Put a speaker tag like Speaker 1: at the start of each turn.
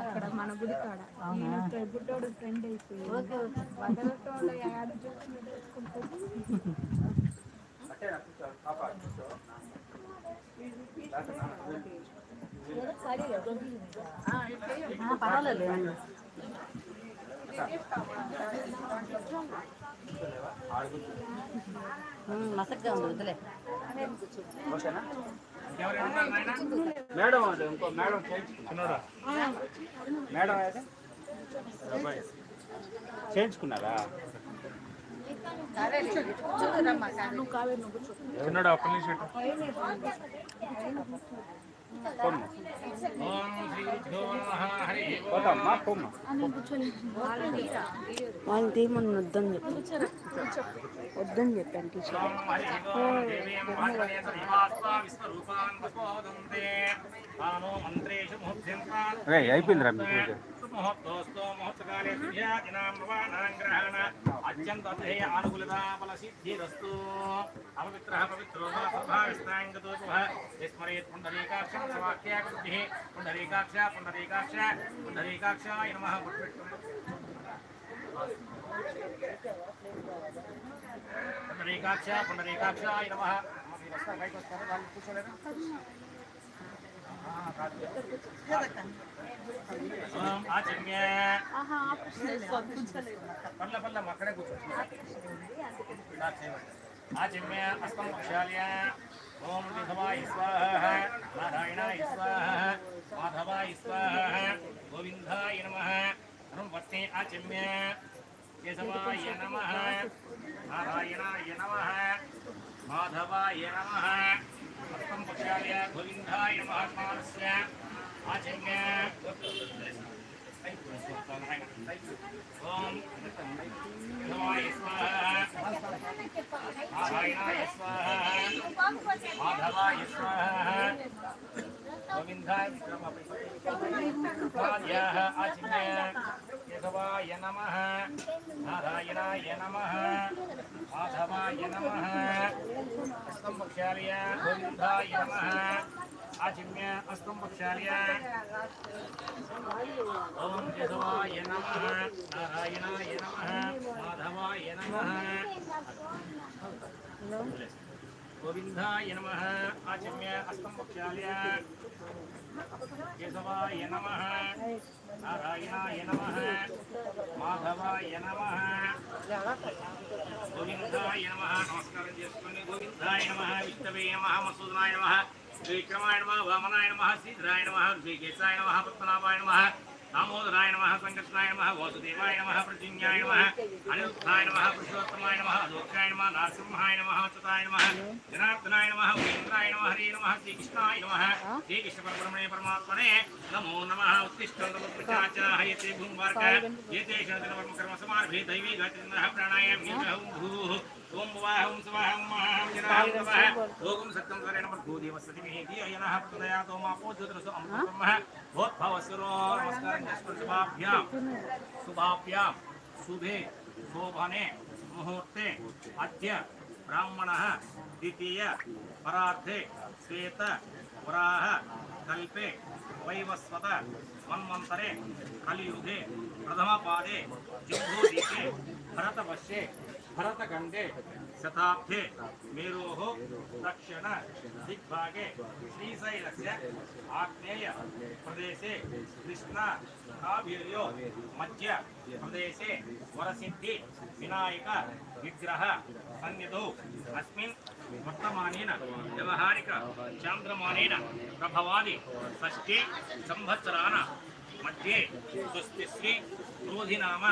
Speaker 1: అక్కడ మన గుడి కాడ బుడ్డోడు ఫ్రెండ్ అయిపోయి వదలటోళ్ళు యాడ
Speaker 2: పర్వాలేదు మసగ్గా ఉంది వదిలే
Speaker 3: మేడం అది ఇంకో మేడం మేడం అయితే చేయించుకున్నారా చిన్నడా ఒక్క నిమిషం
Speaker 1: వాళ్ళని తీయమని వద్దని చెప్పాను వద్దని చెప్పాను టీచర్
Speaker 3: అయిపోయిందిరా మీ పూజ
Speaker 4: ముహూర్తోస్తో ముహూర్తకాలే దివ్యాదినామవానాంగ్రహణ అత్యంత అధ్యేయ అనుకూలతా బల సిద్ధిరస్తు అపవిత్రః పవిత్రో సర్వావిస్తాంగతో విస్మరేత్ పుండరీకాక్షం సవాక్యాకృతిః పుండరీకాక్ష పుండరీకాక్ష పుండరీకాక్షాయ నమః పుండరీకాక్ష పుండరీకాక్షాయ నమః కూర్చోలేదా ఆచమ్య పల్ల అక్కడే ఆచమ్య అస్తం ప్రక్షాళ్య ఓం విధవాయ స్వాహ నారాయణాయ స్వాహ మాధవాయ స్వాహ గోవిందాయ నమః వత్తే ఆచమ్య కేశవాయ నమః నారాయణాయ నమః మాధవాయ నమః అస్తం ప్రక్షాళ్య గోవిందాయ మహాత్మానస్య ఆచమ్య ఓం విధవాయ స్వాహ నారాయణాయ స్వాహ మాధవాయ స్వాహ గోవిందాయ ఆచమ్య కేశవాయ నమః నారాయణాయ నమః మాధవాయ నమః అస్తం ప్రక్షాళ్య గోవిందాయ నమః ఆచమ్య అస్తం ప్రక్షాళ్య ఓం కేశవాయ నమః నారాయణాయ నమః మాధవాయ నమః గోవిందాయ నమః ఆచమ్య అస్తం ప్రక్షాళ్య కేశవాయ నమః నారాయణాయ నమః మాధవాయ నమః గోవిందాయ నమః నమస్కారం చేసుకోండి గోవిందాయ నమః విష్ణవే నమః మసూదనాయ నమః శ్రీక్రమాయ నమః వామనాయ నమః శ్రీధరాయ నమః శ్రీకేశాయ నమః పద్మనాభాయ నమః దామోదరాయ నమః సంకర్షణాయ నమః వాసుదేవాయ నమః ప్రతిజ్ఞాయ నమః అనిరుద్ధాయ నమః పురుషోత్తమాయ నమః అలోకాయ నమః నరసింహాయ నమః అచ్యుతాయ నమః జనార్దనాయ నమః ఉపేంద్రాయ నమః హరే నమః శ్రీకృష్ణాయ నమః శ్రీకృష్ణ పరబ్రహ్మణే పరమాత్మనే నమో నమః ఉత్తిష్టంతమత్ప్రచాచాహయతే భూంవార్క ఏతే క్షణదినవర్మ కర్మ సమార్భే దైవీ గతిర్నః ప్రాణాయామ్యహం భూః ఓం వాహం స్వాహం మహాం జనాం నమః లోకం సత్యం సరేణ భూదేవస్సతిమిహి ధియనః ప్రచోదయాతో మా పూజ్యతరసు అమృతబ్రహ్మ భోత్భవస్వరో నమస్కారం చేసుకోండి శుభాభ్యాం శుభే శోభనే ముహూర్తే అద్య బ్రాహ్మణః ద్వితీయ పరార్థే శ్వేత వరాహ కల్పే వైవస్వత మన్వంతరే కలియుగే ప్రథమ పాదే జంబూదీపే భరతవర్షే భరతఖండే శతాబ్దే మేరోః దక్షిణ దిగ్భాగే శ్రీశైలస్య ఆగ్నేయ ప్రదేశే కృష్ణ కావేర్యో మధ్య ప్రదేశే వరసిద్ధి వినాయక విగ్రహ సన్నిధౌ అస్మిన్ వర్తమానేన వ్యవహారిక చాంద్రమానేన ప్రభవాది షష్ఠి సంవత్సరాన మధ్యే స్వస్తి శ్రీ క్రోధినామ